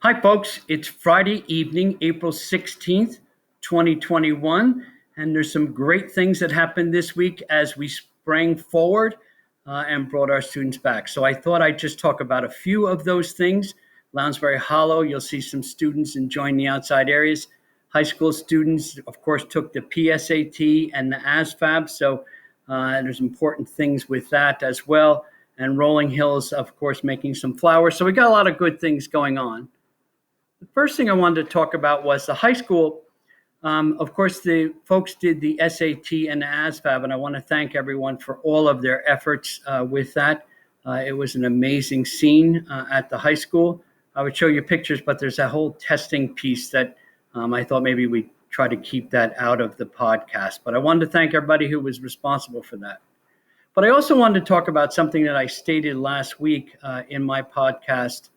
Hi, folks. It's Friday evening, April 16th, 2021, and there's some great things that happened this week as we sprang forward and brought our students back. So I thought I'd just talk about a few of those things. Lounsbury Hollow, you'll see some students enjoying the outside areas. High school students, of course, took the PSAT and the ASVAB, so there's important things with that as well. And Rolling Hills, of course, making some flowers. So we got a lot of good things going on. The first thing I wanted to talk about was the high school. Of course, the folks did the SAT and the ASVAB, and I want to thank everyone for all of their efforts with that. It was an amazing scene at the high school. I would show you pictures, but there's a whole testing piece that I thought maybe we try to keep that out of the podcast. But I wanted to thank everybody who was responsible for that. But I also wanted to talk about something that I stated last week in my podcast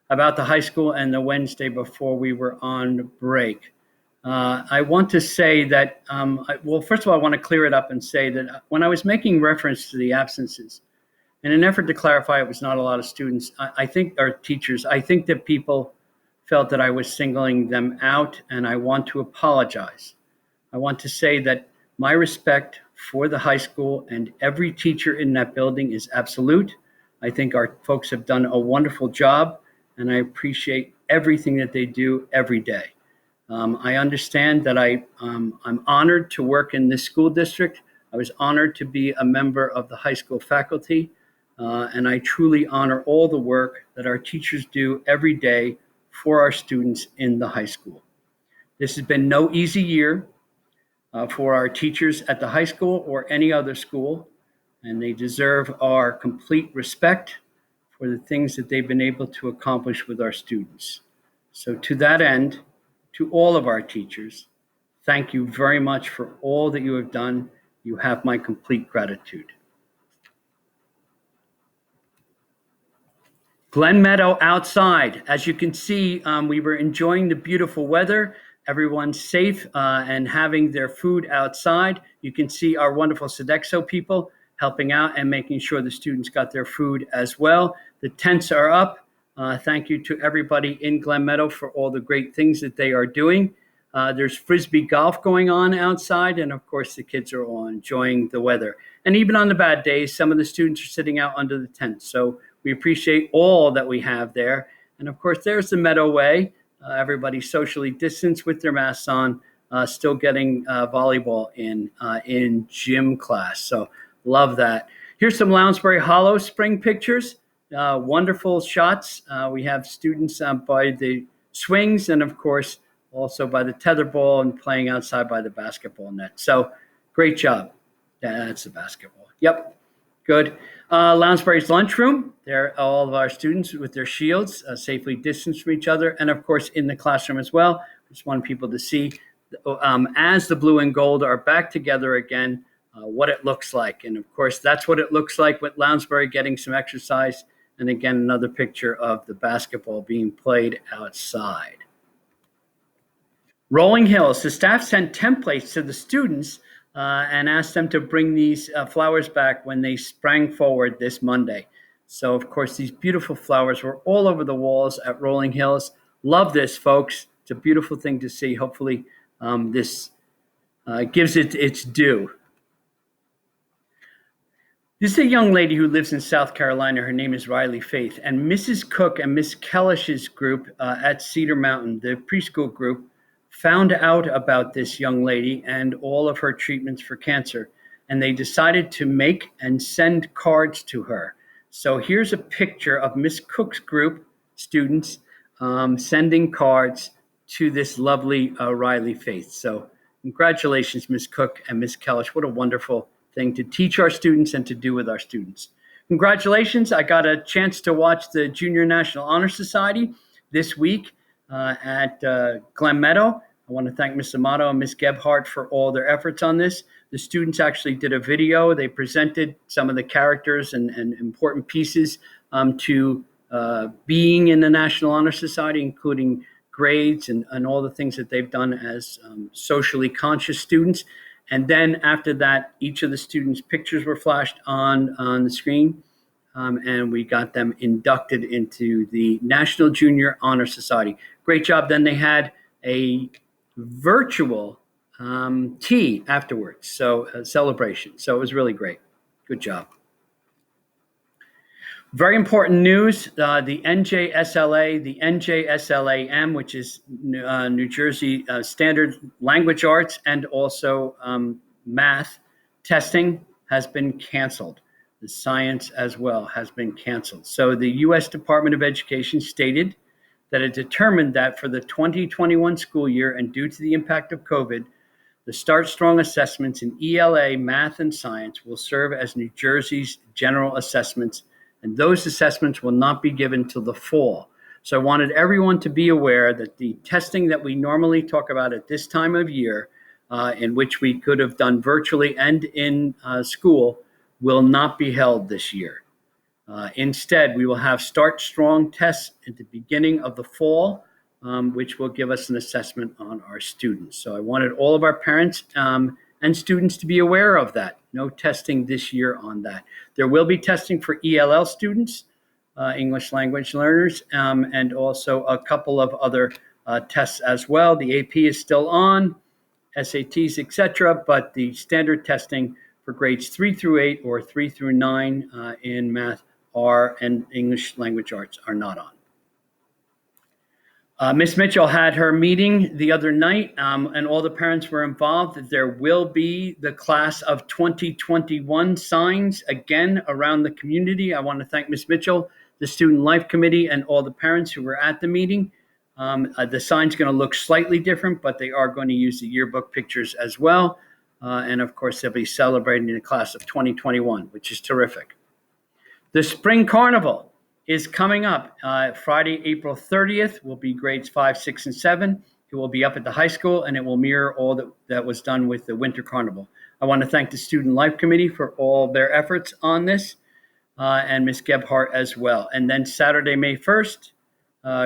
about the high school and the Wednesday before we were on break. I want to say that, first of all, I want to clear it up and say that when I was making reference to the absences, in an effort to clarify it was not a lot of students, I think, or teachers, I think that people felt that I was singling them out, and I want to apologize. I want to say that my respect for the high school and every teacher in that building is absolute. I think our folks have done a wonderful job, and I appreciate everything that they do every day. I understand that I'm honored to work in this school district. I was honored to be a member of the high school faculty, and I truly honor all the work that our teachers do every day for our students in the high school. This has been no easy year for our teachers at the high school or any other school, and they deserve our complete respect for the things that they've been able to accomplish with our students. So to that end, to all of our teachers, thank you very much for all that you have done. You have my complete gratitude. Glen Meadow outside. As you can see, we were enjoying the beautiful weather. Everyone's safe and having their food outside. You can see our wonderful Sodexo people helping out and making sure the students got their food as well. The tents are up. Thank you to everybody in Glen Meadow for all the great things that they are doing. There's Frisbee golf going on outside, and of course the kids are all enjoying the weather. And even on the bad days, some of the students are sitting out under the tent. So we appreciate all that we have there. And of course, there's the Meadow Way. Everybody socially distanced with their masks on, still getting volleyball in gym class. So love that. Here's some Lounsbury Hollow spring pictures. Wonderful shots. We have students by the swings and, of course, also by the tetherball and playing outside by the basketball net. So great job. That's the basketball. Yep. Good. Lounsbury's lunchroom. There, all of our students with their shields safely distanced from each other. And, of course, in the classroom as well. Just want people to see as the blue and gold are back together again, what it looks like. And, of course, that's what it looks like with Lounsbury getting some exercise. And, again, another picture of the basketball being played outside. Rolling Hills. The staff sent templates to the students and asked them to bring these flowers back when they sprang forward this Monday. So, of course, these beautiful flowers were all over the walls at Rolling Hills. Love this, folks. It's a beautiful thing to see. Hopefully this gives it its due. This is a young lady who lives in South Carolina. Her name is Riley Faith. And Mrs. Cook and Miss Kellish's group at Cedar Mountain, the preschool group, found out about this young lady and all of her treatments for cancer. And they decided to make and send cards to her. So here's a picture of Miss Cook's group students sending cards to this lovely Riley Faith. So congratulations, Miss Cook and Miss Kellish. What a wonderful thing to teach our students and to do with our students. Congratulations. I got a chance to watch the Junior National Honor Society this week at Glen Meadow. I want to thank Ms. Amato and Ms. Gebhardt for all their efforts on this. The students actually did a video. They presented some of the characters and important pieces to being in the National Honor Society, including grades and all the things that they've done as socially conscious students. And then after that, each of the students' pictures were flashed on the screen. and we got them inducted into the National Junior Honor Society. Great job. Then they had a virtual tea afterwards, so a celebration. So it was really great. Good job. Very important news, the NJSLA, the NJSLAM, which is New Jersey Standard Language Arts and also math testing, has been canceled. The science as well has been canceled. So the U.S. Department of Education stated that it determined that for the 2021 school year and due to the impact of COVID, the Start Strong assessments in ELA, math, and science will serve as New Jersey's general assessments, and those assessments will not be given till the fall. So I wanted everyone to be aware that the testing that we normally talk about at this time of year, in which we could have done virtually and in school, will not be held this year. Instead, we will have Start Strong tests at the beginning of the fall, which will give us an assessment on our students. So I wanted all of our parents and students to be aware of that. No testing this year on that. There will be testing for ELL students, English language learners, and also a couple of other tests as well. The AP is still on, SATs, etc., but the standard testing for grades 3 through 8 or 3 through 9 in math and English language arts are not on. Ms. Mitchell had her meeting the other night, and all the parents were involved. There will be the class of 2021 signs again around the community. I want to thank Ms. Mitchell, the Student Life Committee, and all the parents who were at the meeting. The sign's going to look slightly different, but they are going to use the yearbook pictures as well. And of course, they'll be celebrating the class of 2021, which is terrific. The Spring Carnival is coming up. Friday, April 30th will be grades 5, 6, and 7. It will be up at the high school, and it will mirror all that was done with the Winter Carnival. I want to thank the Student Life Committee for all their efforts on this, and Ms. Gebhardt as well. And then Saturday, May 1st,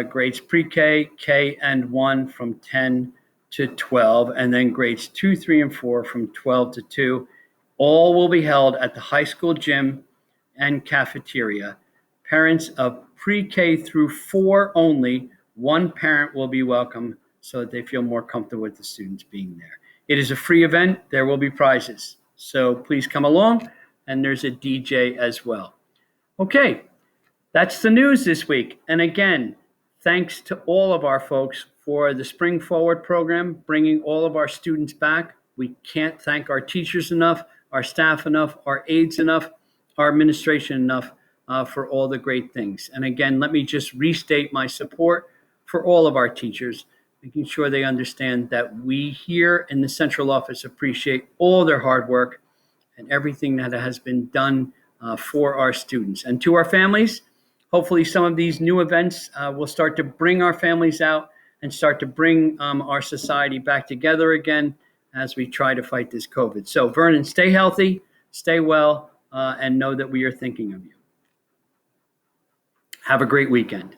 grades pre-K, K, and 1 from 10 to 12, and then grades 2, 3, and 4 from 12 to 2. All will be held at the high school gym and cafeteria. Parents of pre-K through 4 only, one parent will be welcome so that they feel more comfortable with the students being there. It is a free event. There will be prizes. So please come along, and there's a DJ as well. Okay, that's the news this week. And again, thanks to all of our folks for the Spring Forward program, bringing all of our students back. We can't thank our teachers enough, our staff enough, our aides enough, our administration enough for all the great things. And again, let me just restate my support for all of our teachers, making sure they understand that we here in the central office appreciate all their hard work and everything that has been done for our students. And to our families, hopefully some of these new events will start to bring our families out and start to bring our society back together again as we try to fight this COVID. So Vernon, stay healthy, stay well, and know that we are thinking of you. Have a great weekend.